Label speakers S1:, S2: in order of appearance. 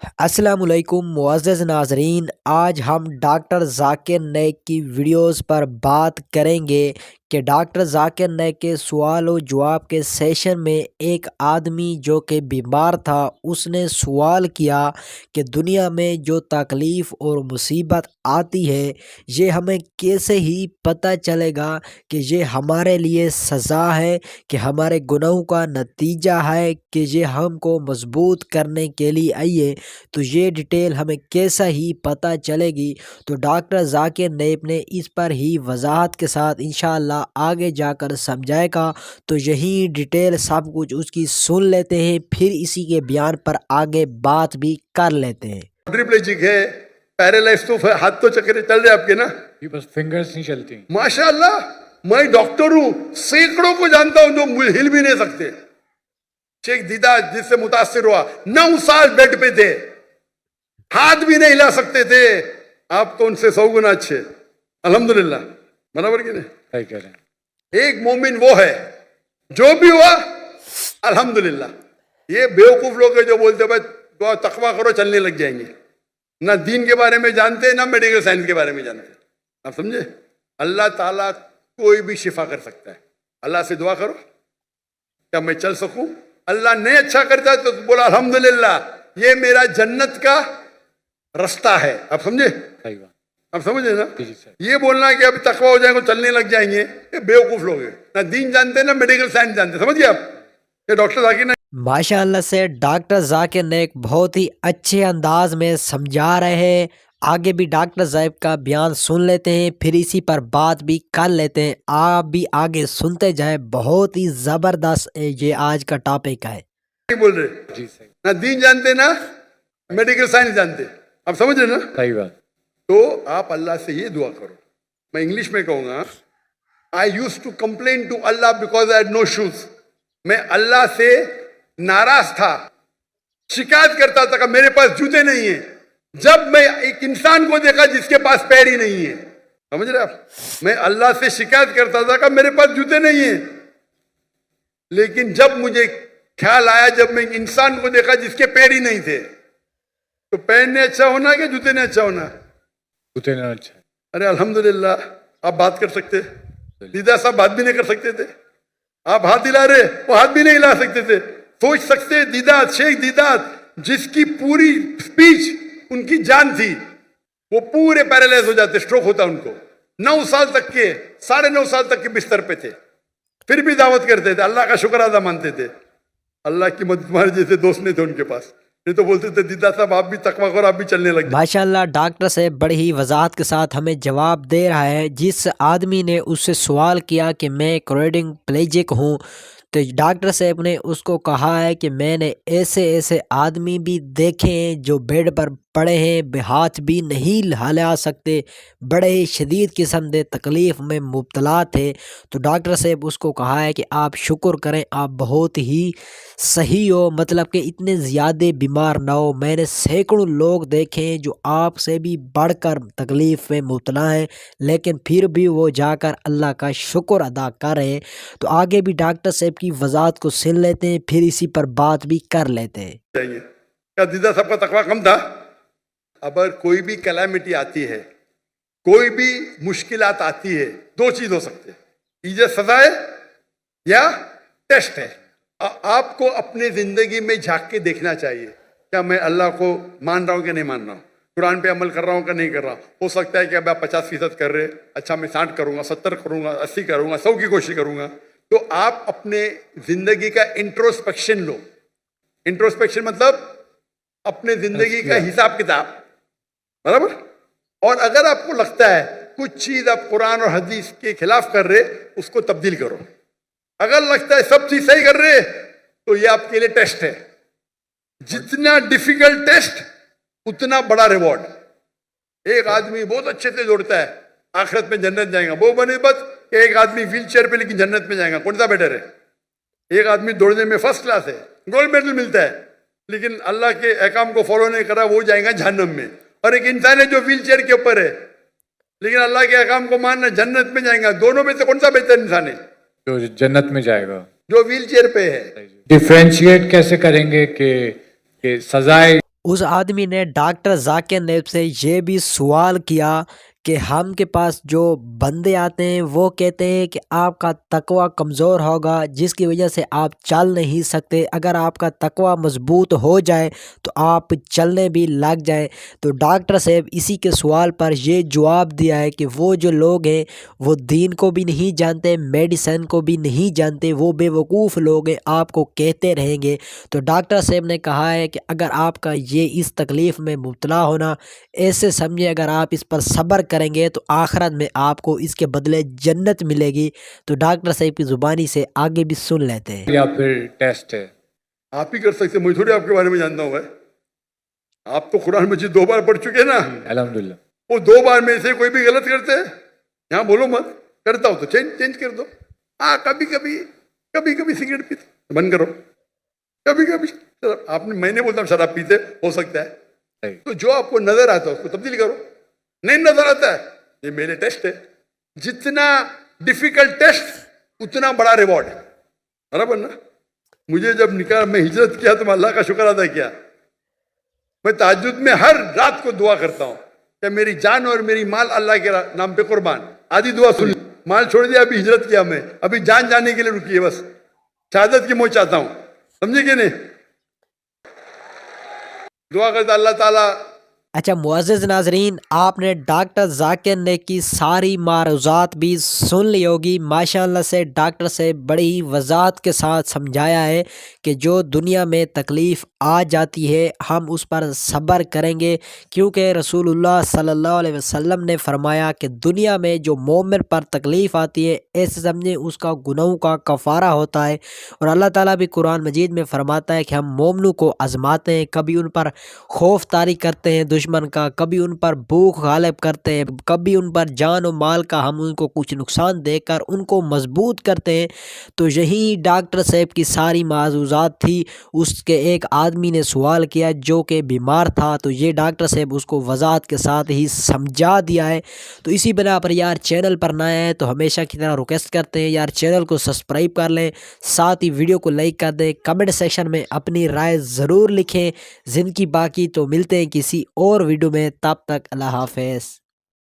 S1: अस्सलाम वालेकुम मुअज़्ज़ज़ नाज़रीन, आज हम डॉक्टर ज़ाकिर नाइक की वीडियोस पर बात करेंगे कि डॉक्टर ज़ाकिर नाइक के सवाल व जवाब के सेशन में एक आदमी जो कि बीमार था उसने सवाल किया कि दुनिया में जो तकलीफ़ और मुसीबत आती है ये हमें कैसे ही पता चलेगा कि ये हमारे लिए सज़ा है कि हमारे गुनाहों का नतीजा है कि ये हमको मजबूत करने के लिए आई है। तो ये डिटेल हमें कैसा ही पता चलेगी। तो डॉक्टर ज़ाकिर नाइक ने इस पर ही वजाहत के साथ इंशाअल्लाह आगे जाकर समझाएगा। तो यही डिटेल सब कुछ उसकी सुन लेते हैं, फिर इसी के बयान पर आगे बात भी कर लेते हैं।
S2: क्वाड्रिप्लेजिक है, पैरालाइज, तो हाथ तो चक्कर चल रहे आपके ना,
S3: ये बस फिंगर्स नहीं चलती।
S2: माशाअल्लाह। मैं डॉक्टर हूं, सैकड़ों को जानता हूं जो हिल भी नहीं सकते। शेख दीदा जिससे मुतासिर हुआ 9 साल बेड पे थे, हाथ भी नहीं हिला सकते थे। आप तो उनसे 100 गुना अच्छे, अल्हम्दुलिल्लाह। बराबर कि नहीं?
S3: सही कह रहे हैं।
S2: एक मोमिन वो है जो भी हुआ अल्हम्दुलिल्लाह। ये बेवकूफ लोग हैं जो बोलते भाई दुआ तकवा करो चलने लग जाएंगे, ना दीन के बारे में जानते ना मेडिकल साइंस के बारे में जानते। आप समझे? अल्लाह ताला कोई भी शिफा कर सकता है। अल्लाह से दुआ करो क्या मैं चल सकूं। अल्लाह नहीं अच्छा करता तो बोला अल्हम्दुलिल्लाह, ये मेरा जन्नत का रास्ता है। आप समझे?
S3: सही बात।
S2: आप समझे ना?
S3: जी सर।
S2: ये बोलना कि अब तकवा हो जाएगा चलने लग जाएंगे, ये बेवकूफ लोग हैं, ना दीन जानते ना मेडिकल साइंस जानते। समझिए आप? ये डॉक्टर ज़ाकिर नाइक
S1: माशाअल्लाह से डॉक्टर ज़ाकिर नाइक बहुत ही अच्छे अंदाज में समझा रहे हैं। आगे भी डॉक्टर साहब का बयान सुन लेते हैं, फिर इसी पर बात भी कर लेते हैं। आप भी आगे सुनते जाएं, बहुत ही ज़बरदस्त ये आज का टॉपिक है।
S2: बोल रहे,
S3: जी सही।
S2: ना दीन जानते ना मेडिकल साइंस जानते। आप समझ रहे ना?
S3: सही बात।
S2: तो आप अल्लाह से ये दुआ करो। मैं इंग्लिश में कहूंगा, I use to complain to Allah because I had no shoes. मैं अल्लाह से नाराज था, शिकायत करता था कि मेरे पास जूते नहीं है, जब मैं एक इंसान को देखा जिसके पास पैर ही नहीं है। समझ रहे आप? मैं अल्लाह से शिकायत करता था कि मेरे पास जूते नहीं है, लेकिन जब मुझे ख्याल आया, जब मैं इंसान को देखा जिसके पैर ही नहीं थे, तो पैर ने अच्छा होना कि जूते ने अच्छा होना?
S3: जूते ना अच्छा है।
S2: अरे अल्हम्दुलिल्लाह, आप बात कर सकते। दीदा साहब बात भी नहीं कर सकते थे, आप हाथ हिला रहे, वो हाथ भी नहीं हिला सकते थे। सोच सकते दीदात, शेख दीदात जिसकी पूरी स्पीच उनकी जान थी, वो पूरे पैरालाइज हो जाते, स्ट्रोक होता उनको। 9 साल तक के, 9.5 साल तक के बिस्तर पे थे, फिर भी दावत करते थे, अल्लाह का शुक्र अदा मानते थे। अल्लाह की मदद तुम्हारे जैसे दोस्त नहीं थे उनके पास, नहीं तो बोलते थे दीदा साहब आप भी तकवा करो, आप भी चलने लगे।
S1: माशाल्लाह डॉक्टर साहब बड़ी ही वजाहत के साथ हमें जवाब दे रहा है। जिस आदमी ने उससे सवाल किया कि मैं क्वाड्रिप्लेजिक हूँ, तो डॉक्टर साहब ने उसको कहा है कि मैंने ऐसे ऐसे आदमी भी देखे हैं जो बेड पर पड़े हैं, हाथ भी नहीं हिला सकते, बड़े ही शदीद किस्म के तकलीफ़ में मुब्तला थे। तो डॉक्टर साहब उसको कहा है कि आप शुक्र करें, आप बहुत ही सही हो, मतलब कि इतने ज़्यादा बीमार ना हो। मैंने सैकड़ों लोग देखे हैं जो आपसे भी बढ़कर तकलीफ़ में मुब्तला हैं, लेकिन फिर भी वो जाकर अल्लाह का शुक्र अदा कर रहे हैं। तो आगे भी डॉक्टर साहब की वजाहत को सुन लेते हैं, फिर इसी पर बात भी कर लेते हैं।
S2: क्या दीदा साहब का तकवा कम था? अगर कोई भी कैलामिटी आती है, कोई भी मुश्किलात आती है, 2 चीज हो सकते हैं, इधर सजा है या टेस्ट है। आपको अपने जिंदगी में झांक के देखना चाहिए, क्या मैं अल्लाह को मान रहा हूं कि नहीं मान रहा हूं, कुरान पे अमल कर रहा हूं कि नहीं कर रहा हूं। हो सकता है कि अब आप 50% कर रहे, अच्छा मैं 60 करूंगा, 70 करूंगा, 80 करूंगा, 100 की कोशिश करूंगा। तो आप अपने जिंदगी का इंट्रोस्पेक्शन लो। इंट्रोस्पेक्शन मतलब अपने जिंदगी का हिसाब किताब, बराबर। और अगर आपको लगता है कुछ चीज आप कुरान और हदीस के खिलाफ कर रहे, उसको तब्दील करो। अगर लगता है सब चीज सही कर रहे, तो ये आपके लिए टेस्ट है। जितना डिफिकल्ट टेस्ट उतना बड़ा रिवॉर्ड। एक आदमी बहुत अच्छे से दौड़ता है, आखिरत में जन्नत जाएगा, वो बनिस्बत एक आदमी व्हील चेयर पे लेकिन जन्नत में जाएगा, कौन सा बेटर है? एक आदमी दौड़ने में फर्स्ट क्लास है, गोल्ड मेडल मिलता है, लेकिन अल्लाह के अहकाम को फॉलो नहीं कर रहा, वो जाएगा जहन्नम में। और एक इंसान है जो व्हील चेयर के ऊपर है, लेकिन अल्लाह के अहकाम को मानना, जन्नत में जाएगा। दोनों में से कौन सा बेहतर इंसान है?
S3: जो जन्नत में जाएगा,
S2: जो व्हील चेयर पे है।
S3: डिफरेंशिएट कैसे करेंगे कि सजाएं
S1: उस आदमी ने डॉक्टर जाकिर नाइक से ये भी सवाल किया कि हम के पास जो बंदे आते हैं वो कहते हैं कि आपका तकवा कमज़ोर होगा जिसकी वजह से आप चल नहीं सकते, अगर आपका तकवा मजबूत हो जाए तो आप चलने भी लग जाए। तो डॉक्टर साहब इसी के सवाल पर ये जवाब दिया है कि वो जो लोग हैं वो दीन को भी नहीं जानते, मेडिसिन को भी नहीं जानते, वो बेवकूफ़ लोग हैं, आपको कहते रहेंगे। तो डॉक्टर साहब ने कहा है कि अगर आपका ये इस तकलीफ़ में मुब्तला होना, ऐसे समझे अगर आप इस पर सब्र करेंगे तो आखिरत में आपको इसके बदले जन्नत मिलेगी। तो डॉक्टर साहब की ज़ुबानी से आगे भी सुन लेते हैं।
S3: या फिर टेस्ट है?
S2: आप ही कर सकते हैं, मुझे थोड़ी आपके बारे में जानना होगा। आप तो कुरान मजीद 2 बार पढ़ चुके हैं ना।
S3: अल्हम्दुलिल्लाह।
S2: वो 2 बार में से कोई भी गलत करते हैं? यहाँ बोलो मत, करता हो तो चेंज कर दो। हाँ, कभी कभी सिगरेट पीते बंद करो, कभी कभी आपने, मैंने बोलता हूँ शराब पीते हो सकता है, तो जो आपको नजर आता है उसको तब्दील करो। नहीं नजर आता है, ये मेरे टेस्ट है। जितना डिफिकल्ट टेस्ट उतना बड़ा रिवॉर्ड है, बराबर ना। मुझे जब निकाह में हिजरत किया तो मैं अल्लाह का शुक्र अदा किया। मैं तहज्जुद में हर रात को दुआ करता हूँ कि मेरी जान और मेरी माल अल्लाह के नाम पे कुर्बान। आधी दुआ सुन, माल छोड़ दिया, अभी हिजरत किया, मैं अभी जान जाने के लिए रुकी है, बस शहादत की मौत चाहता हूँ, समझे कि नहीं। दुआ करता अल्लाह ताला।
S1: अच्छा मुअज़्ज़िज़ नाज़रीन, आपने डॉक्टर जाकिर नाइक की सारी मारूज़ात भी सुन ली होगी। माशाअल्लाह से डॉक्टर से बड़ी ही वज़ाहत के साथ समझाया है कि जो दुनिया में तकलीफ़ आ जाती है हम उस पर सब्र करेंगे, क्योंकि रसूलुल्लाह सल्लल्लाहु अलैहि वसल्लम ने फरमाया कि दुनिया में जो मोमिन पर तकलीफ़ आती है ऐसे समझे उसका गुनाहों का कफ़ारा होता है। और अल्लाह ताला भी कुरान मजीद में फरमाता है कि हम मोमिनों को आज़माते हैं, कभी उन पर खौफ तारी करते हैं दुश्मन का, कभी उन पर भूख गालिब करते हैं, कभी उन पर जान और माल का हम उनको कुछ नुकसान देकर उनको मजबूत करते हैं। तो यही डॉक्टर साहब की सारी माजूज़ात थी। उसके एक आदमी ने सवाल किया जो कि बीमार था, तो ये डॉक्टर साहब उसको वज़ाहत के साथ ही समझा दिया है। तो इसी बिना पर यार चैनल पर नया है तो हमेशा की तरह रिक्वेस्ट करते हैं यार चैनल को सब्सक्राइब कर लें, साथ ही वीडियो को लाइक कर दें, कमेंट सेक्शन में अपनी राय ज़रूर लिखें। ज़िंदगी बाकी, तो मिलते हैं किसी और वीडियो में, तब तक अल्लाह हाफ़िज़।